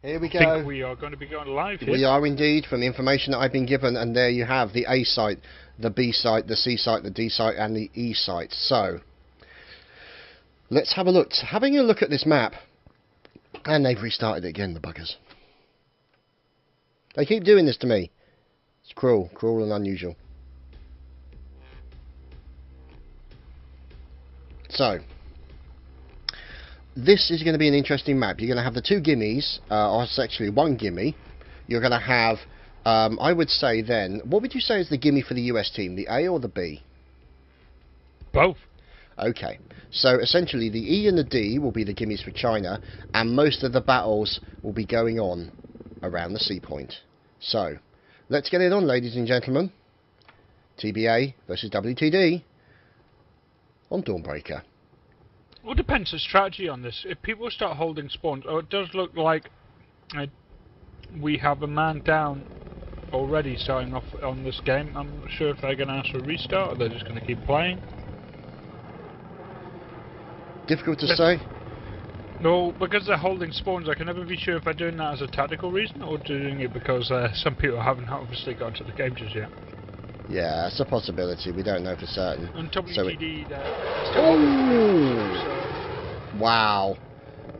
Here we go. I think we are going to be going live here. We are indeed, from the information that I've been given, and there you have the A site, the B site, the C site, the D site, and the E site. So, let's have a look. Having a look at this map, and they've restarted it again, the buggers. They keep doing this to me. It's cruel, cruel and unusual. So, this is going to be an interesting map. You're going to have the two gimmies, or it's actually one gimme. You're going to have, I would say then, what would you say is the gimme for the US team, the A or the B? Both. Okay, so essentially the E and the D will be the gimmies for China, and most of the battles will be going on around the C point. So, let's get it on, ladies and gentlemen. TBA versus WtD on Dawnbreaker. Well, it depends on strategy on this. If people start holding spawns, it does look like we have a man down already starting off on this game. I'm not sure if they're going to ask for a restart or they're just going to keep playing. Difficult to say. No, because they're holding spawns, I can never be sure if they're doing that as a tactical reason or doing it because some people haven't obviously got to the game just yet. Yeah, it's a possibility. We don't know for certain. And WtD, so wow.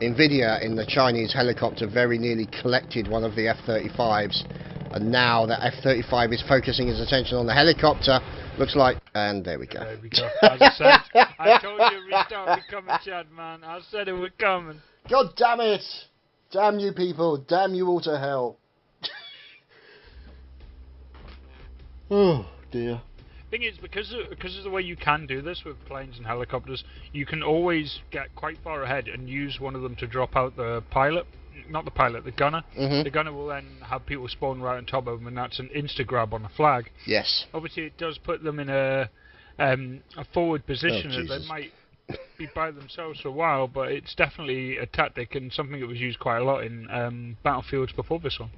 Nvidia in the Chinese helicopter very nearly collected one of the F-35s. And now the F-35 is focusing his attention on the helicopter. Looks like... And there we go. There we go. As I said, I told you a restart would come, Chadman. I said it would come. God damn it! Damn you people. Damn you all to hell. Oh dear. Thing is, because of the way you can do this with planes and helicopters, you can always get quite far ahead and use one of them to drop out the pilot. Not the pilot, the gunner. The gunner will then have people spawn right on top of them, and that's an insta-grab on a flag. Yes. Obviously, it does put them in a forward position that they might be by themselves for a while, but it's definitely a tactic and something that was used quite a lot in battlefields before this one.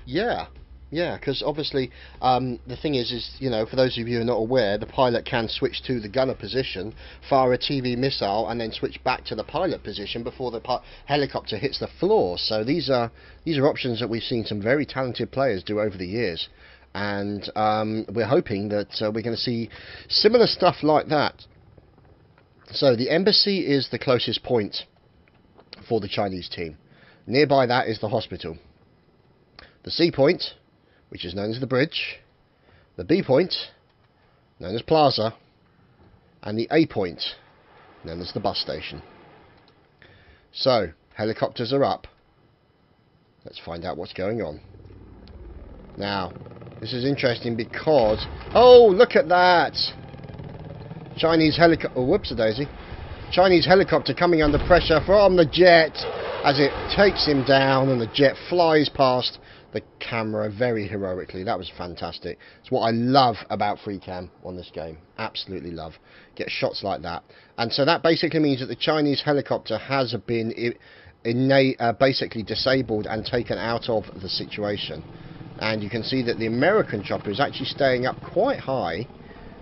Yeah. Yeah, because obviously the thing is, you know, for those of you who are not aware, the pilot can switch to the gunner position, fire a TV missile, and then switch back to the pilot position before the helicopter hits the floor. So these are options that we've seen some very talented players do over the years, and we're hoping that we're going to see similar stuff like that. So the embassy is the closest point for the Chinese team. Nearby that is the hospital. The C point, which is known as the bridge, the B point, known as Plaza, and the A point, known as the bus station. So, helicopters are up. Let's find out what's going on. Now, this is interesting because... Oh, look at that! Chinese helicopter... Oh, whoops-a-daisy. Chinese helicopter coming under pressure from the jet as it takes him down, and the jet flies past the camera very heroically. That was fantastic. It's what I love about free cam on this game. Absolutely love. Get shots like that. And so that basically means that the Chinese helicopter has been basically disabled and taken out of the situation. And you can see that the American chopper is actually staying up quite high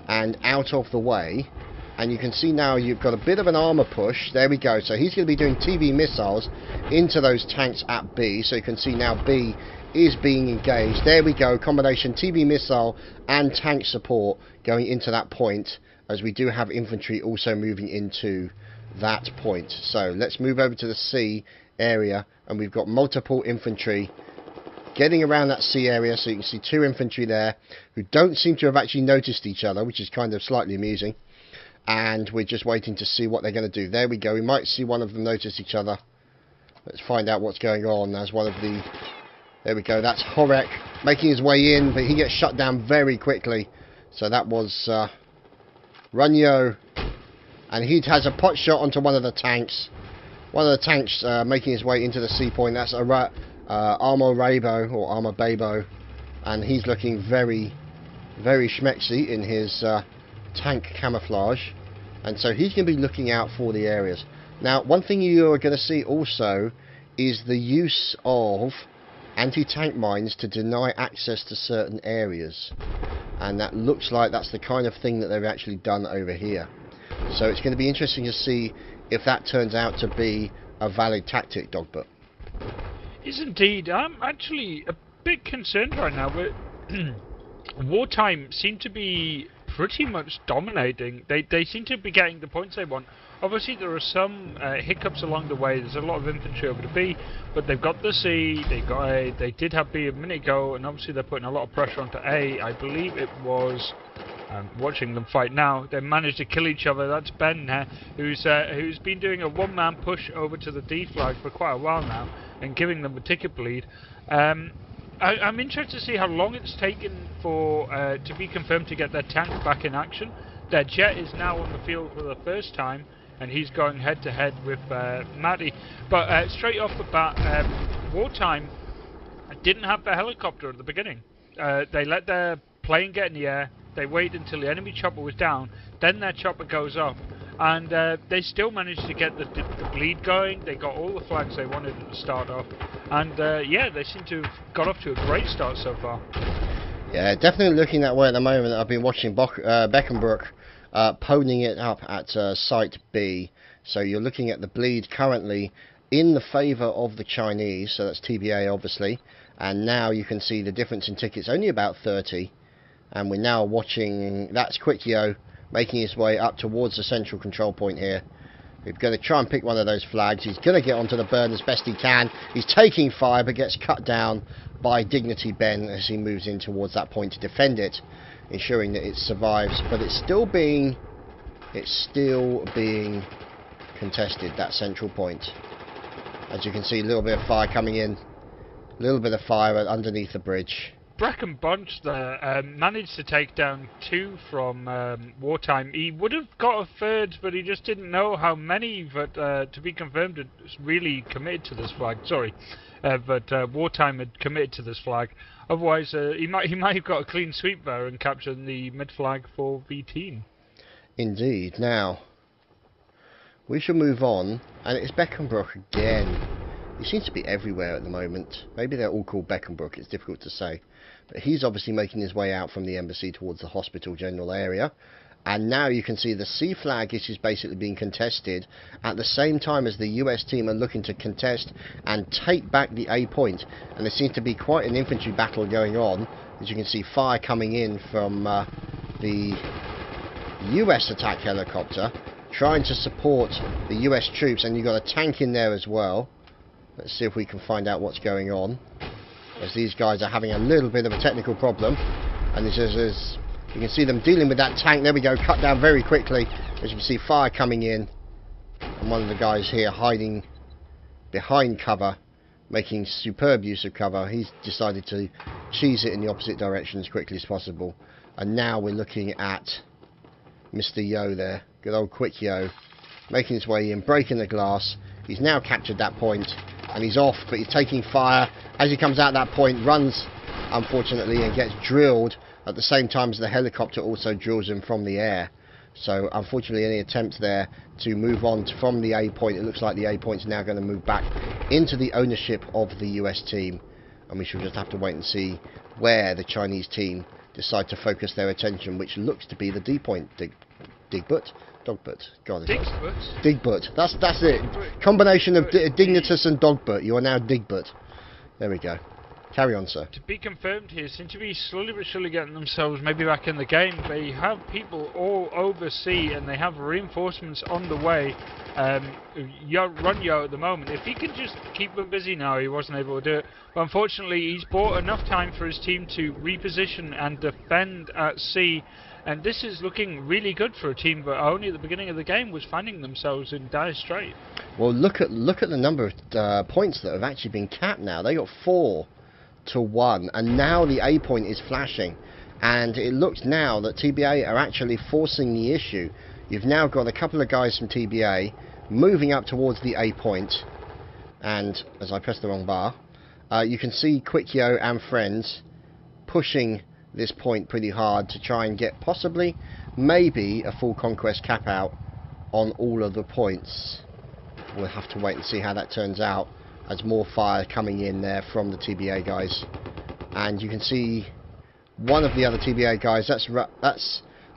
and out of the way. And you can see now you've got a bit of an armor push. There we go. So he's going to be doing TV missiles into those tanks at B. So you can see now B is being engaged. There we go. Combination TV missile and tank support going into that point, as we do have infantry also moving into that point. So let's move over to the C area, and we've got multiple infantry getting around that C area. So you can see two infantry there who don't seem to have actually noticed each other, which is kind of slightly amusing. And we're just waiting to see what they're going to do. There we go. We might see one of them notice each other. Let's find out what's going on. As one of the... There we go. That's Horek making his way in, but he gets shut down very quickly. So that was Runyo. And he has a pot shot onto one of the tanks. One of the tanks making his way into the C point. That's Armo Rabo, or Armo Babo. And he's looking very, very schmexy in his tank camouflage. And so he's going to be looking out for the areas. Now, one thing you're going to see also is the use of anti-tank mines to deny access to certain areas. And that looks like that's the kind of thing that they've actually done over here. So it's going to be interesting to see if that turns out to be a valid tactic, Dogbert. Is indeed. I'm actually a bit concerned right now, but Wartime seem to be pretty much dominating. They seem to be getting the points they want. Obviously, there are some hiccups along the way. There's a lot of infantry over to B, but they've got the C, they got A, they did have B a minute ago, and obviously they're putting a lot of pressure onto A. I believe it was, watching them fight now, they managed to kill each other. That's Ben who's been doing a one-man push over to the D flag for quite a while now, and giving them a ticket bleed. I'm interested to see how long it's taken for to be confirmed to get their tank back in action. Their jet is now on the field for the first time, and he's going head-to-head with Matty. But straight off the bat, Wartime didn't have the helicopter at the beginning. They let their plane get in the air, they waited until the enemy chopper was down, then their chopper goes up, and they still managed to get the bleed going. They got all the flags they wanted at the start off, and yeah, they seem to have got off to a great start so far. Yeah, definitely looking that way at the moment. I've been watching Beckenbrook poning it up at Site B. So you're looking at the bleed currently in the favour of the Chinese, so that's TBA obviously, and now you can see the difference in tickets, only about 30, and we're now watching, that's Quickyo making his way up towards the central control point here. We're going to try and pick one of those flags. He's going to get onto the burn as best he can. He's taking fire but gets cut down by Dignity Ben as he moves in towards that point to defend it, ensuring that it survives, but it's still being contested, that central point. As you can see, a little bit of fire coming in, a little bit of fire underneath the bridge. Bracken Bunch there managed to take down 2 from Wartime. He would have got a third, but he just didn't know how many. But to be confirmed, it's really committed to this flag. Sorry, but Wartime had committed to this flag. Otherwise, he might have got a clean sweep there and captured the mid flag for V team. Indeed. Now we shall move on, and it's Beckenbrook again. He seems to be everywhere at the moment. Maybe they're all called Beckenbrook, it's difficult to say. But he's obviously making his way out from the embassy towards the hospital general area. And now you can see the C flag is basically being contested at the same time as the US team are looking to contest and take back the A point. And there seems to be quite an infantry battle going on. As you can see, fire coming in from the US attack helicopter, trying to support the US troops, and you've got a tank in there as well. Let's see if we can find out what's going on, as these guys are having a little bit of a technical problem. And this is you can see them dealing with that tank. There we go, cut down very quickly. As you can see, fire coming in, and one of the guys here hiding behind cover, making superb use of cover. He's decided to cheese it in the opposite direction as quickly as possible. And now we're looking at Mr. Yo there, good old Quick Yo, making his way in, breaking the glass. He's now captured that point, and he's off, but he's taking fire. As he comes out that point, runs, unfortunately, and gets drilled at the same time as the helicopter also drills him from the air. So, unfortunately, any attempts there to move on from the A point, it looks like the A point's now going to move back into the ownership of the US team. And we shall just have to wait and see where the Chinese team decide to focus their attention, which looks to be the D point. Dogbert? God, Dogbert. That's it. Combination of Dignitas and Dogbert. You are now Dogbert. There we go. Carry on, sir. To be confirmed here, seem to be slowly but surely getting themselves maybe back in the game. They have people all over sea, and they have reinforcements on the way. Runyo at the moment, if he can just keep them busy now, he wasn't able to do it. But unfortunately, he's bought enough time for his team to reposition and defend at sea. And this is looking really good for a team that only at the beginning of the game was finding themselves in dire strait. Well, look at the number of points that have actually been capped now. They got 4-1, and now the A point is flashing. And it looks now that TBA are actually forcing the issue. You've now got a couple of guys from TBA moving up towards the A point. And as I press the wrong bar, you can see Quickyo and friends pushing this point pretty hard to try and get possibly, maybe, a full conquest cap out on all of the points. We'll have to wait and see how that turns out, as more fire coming in there from the TBA guys. And you can see one of the other TBA guys, that's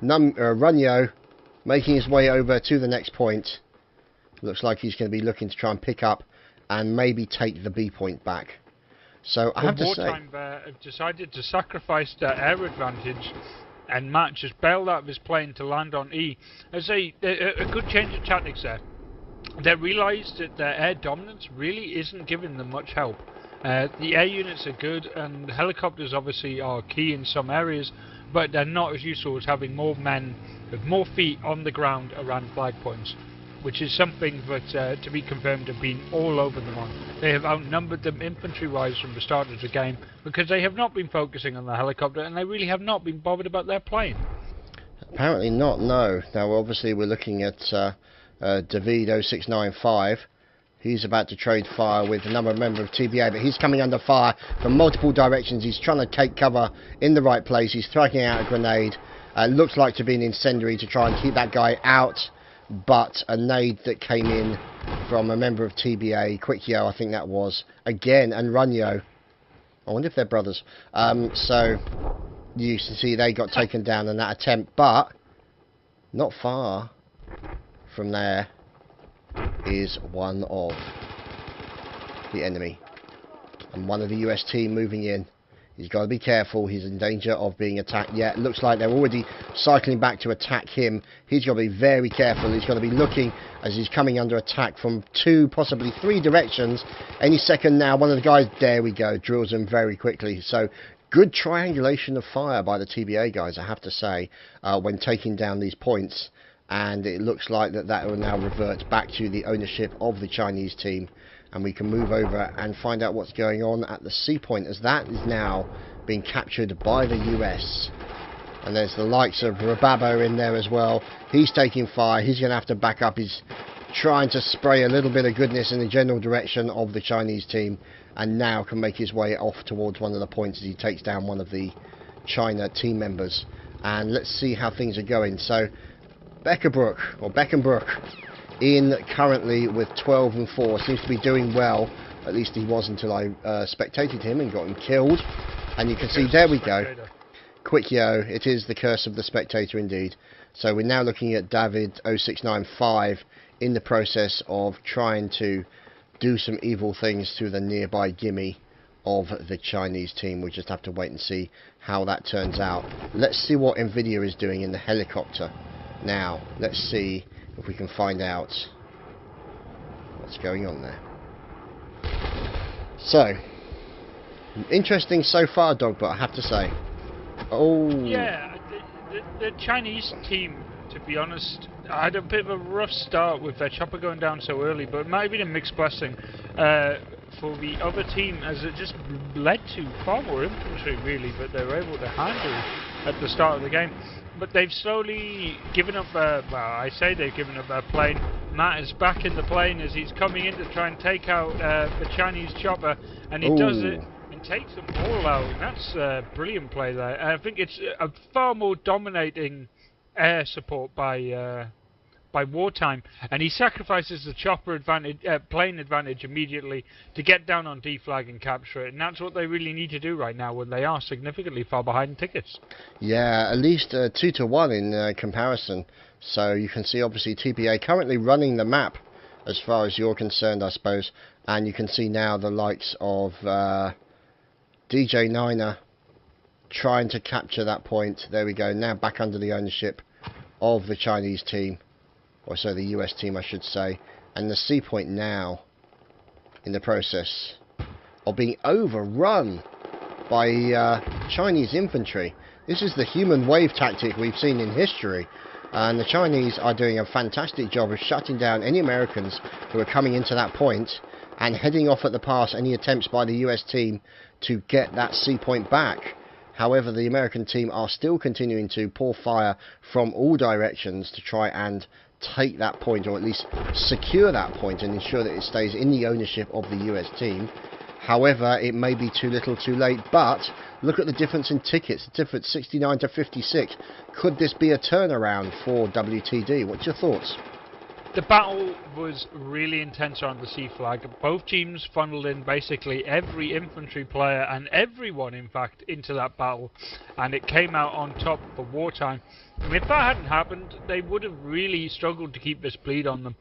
Runyo, making his way over to the next point. Looks like he's going to be looking to try and pick up and maybe take the B point back. So I have to say, Wartime have decided to sacrifice their air advantage, and Matt just bailed out of his plane to land on E. As a good change of tactics there. They realised that their air dominance really isn't giving them much help. The air units are good, and helicopters obviously are key in some areas, but they're not as useful as having more men with more feet on the ground around flag points, which is something that, to be confirmed, have been all over them on. They have outnumbered them infantry-wise from the start of the game, because they have not been focusing on the helicopter, and they really have not been bothered about their plane. Apparently not, no. Now obviously we're looking at WtD 0695. He's about to trade fire with another member of TBA, but he's coming under fire from multiple directions. He's trying to take cover in the right place. He's throwing out a grenade. Looks like to be an incendiary to try and keep that guy out, but a nade that came in from a member of TBA, Quickyo I think that was, again, and Runyo. I wonder if they're brothers. So you can see they got taken down in that attempt, but not far from there is one of the enemy, and one of the US team moving in. He's got to be careful. He's in danger of being attacked. Yeah, it looks like they're already cycling back to attack him. He's got to be very careful. He's got to be looking as he's coming under attack from 2, possibly 3 directions. Any second now, one of the guys, there we go, drills him very quickly. So good triangulation of fire by the TBA guys, I have to say, when taking down these points. And it looks like that will now revert back to the ownership of the Chinese team, and we can move over and find out what's going on at the C point, as that is now being captured by the US. And there's the likes of Rababo in there as well. He's taking fire. He's going to have to back up. He's trying to spray a little bit of goodness in the general direction of the Chinese team, and now can make his way off towards one of the points as he takes down one of the China team members. And let's see how things are going. So Beckenbrook in currently with 12 and 4, seems to be doing well. At least he was until I spectated him and got him killed. And you can see, there we go, Quickyo, it is the curse of the spectator indeed. So we're now looking at David 0695 in the process of trying to do some evil things to the nearby gimme of the Chinese team. We'll just have to wait and see how that turns out. Let's see what Nvidia is doing in the helicopter. Now, let's see if we can find out what's going on there. So, interesting so far, Dogbert, I have to say. Oh. Yeah, the Chinese team, to be honest, had a bit of a rough start with their chopper going down so early, but it might have been a mixed blessing for the other team, as it just led to far more infantry, really, that they were able to handle at the start of the game. But they've slowly given up, well, I say they've given up their plane. Matt is back in the plane as he's coming in to try and take out the Chinese chopper, and he does it and takes them all out. And that's a brilliant play there. I think it's a far more dominating air support by Wartime, and he sacrifices the chopper advantage, plane advantage immediately to get down on D flag and capture it, and that's what they really need to do right now when they are significantly far behind tickets. Yeah, at least 2 to 1 in comparison. So you can see obviously TBA currently running the map as far as you're concerned, I suppose, and you can see now the likes of DJ Niner trying to capture that point. There we go, now back under the ownership of the Chinese team, or so the US team I should say, and the C point now in the process of being overrun by Chinese infantry. This is the human wave tactic we've seen in history, and the Chinese are doing a fantastic job of shutting down any Americans who are coming into that point and heading off at the pass any attempts by the US team to get that C point back. However, the American team are still continuing to pour fire from all directions to try and take that point, or at least secure that point and ensure that it stays in the ownership of the US team. However, it may be too little too late, but look at the difference in tickets, the difference 69 to 56. Could this be a turnaround for WtD? What's your thoughts? The battle was really intense on the C flag. Both teams funneled in basically every infantry player and everyone, in fact, into that battle, and it came out on top for Wartime. And if that hadn't happened, they would have really struggled to keep this bleed on them.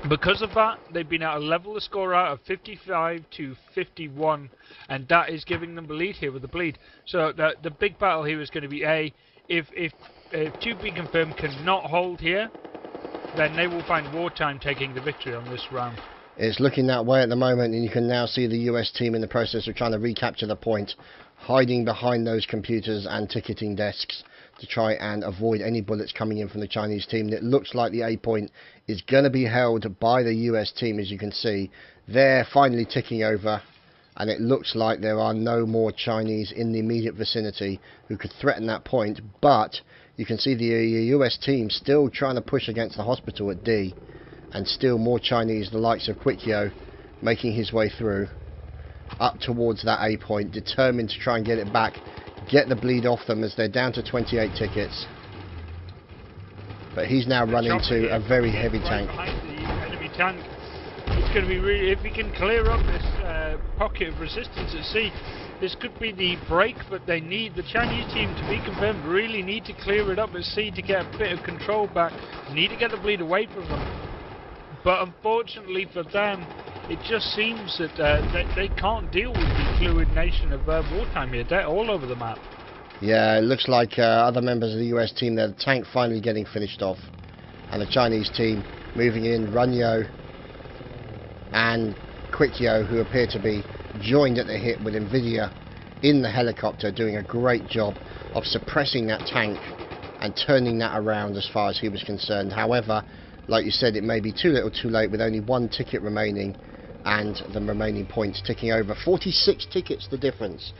Because of that, they've been able to level the score out of 55 to 51, and that is giving them the lead here with the bleed. So the big battle here is going to be if to be confirmed cannot hold here, then they will find Wartime taking the victory on this round. It's looking that way at the moment, and you can now see the US team in the process of trying to recapture the point, hiding behind those computers and ticketing desks to try and avoid any bullets coming in from the Chinese team. And it looks like the A point is going to be held by the US team, as you can see. They're finally ticking over, and it looks like there are no more Chinese in the immediate vicinity who could threaten that point, but you can see the US team still trying to push against the hospital at D, and still more Chinese, the likes of Quickyo, making his way through up towards that A point, determined to try and get it back, get the bleed off them as they're down to 28 tickets. But he's now running to a very heavy tank. Behind the enemy tank. It's going to be really, if we can clear up this pocket of resistance at C, this could be the break, but they need the Chinese team, to be confirmed, really need to clear it up at C to get a bit of control back, need to get the bleed away from them. But unfortunately for them, it just seems that they can't deal with the fluid nation of Wartime here. They're all over the map. Yeah, it looks like other members of the US team there, the tank finally getting finished off, and the Chinese team moving in, Runyo and Quickyo, who appear to be joined at the hip with Nvidia in the helicopter, doing a great job of suppressing that tank and turning that around as far as he was concerned. However, like you said, it may be too little too late with only one ticket remaining and the remaining points ticking over. 46 tickets the difference.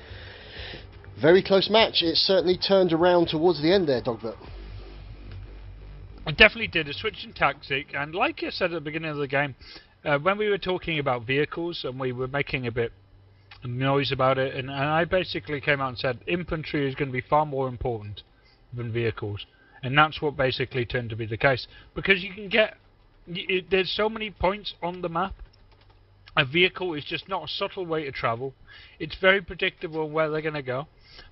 Very close match. It certainly turned around towards the end there, Dogbert. It definitely did. A switch in tactic, and like I said at the beginning of the game, when we were talking about vehicles and we were making a bit of noise about it, and I basically came out and said infantry is going to be far more important than vehicles. And that's what basically turned to be the case. Because you can get... there's so many points on the map. A vehicle is just not a subtle way to travel. It's very predictable where they're going to go.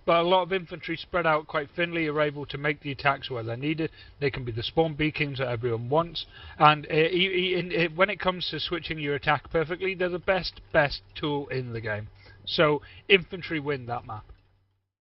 But a lot of infantry spread out quite thinly are able to make the attacks where they're needed. They can be the spawn beacons that everyone wants. And when it comes to switching your attack perfectly, they're the best tool in the game. So infantry win that map.